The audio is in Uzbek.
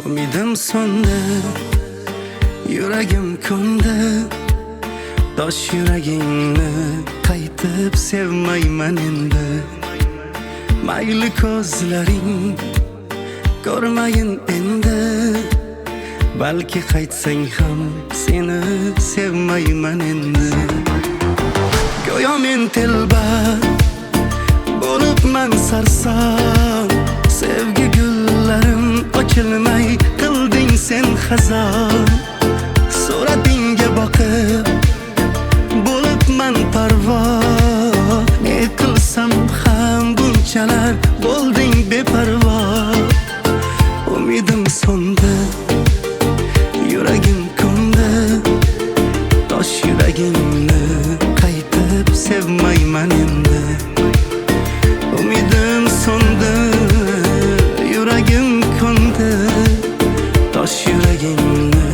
Umidim so'ndi, yuragim ko'ndi. Tosh yuragingni qaytib sevmayman endi. Mayli ko'zlaring ko'rmayin endi. Balki qaytsang ham seni sevmayman endi. Go'yo men telba bo'libman sarson. Sevgi gullarim ochilmay qilding sen xazon. Suratingga boqib bo'libman parvo. Ne qilsam ham bunchalar bo'lding beparvo. Umidim so'ndi, yuragim ko'ndi. Tosh yuragingni qaytib sevmayman endi. Umidim so'ndi, yuragim ko'ndi. Tosh yuragingni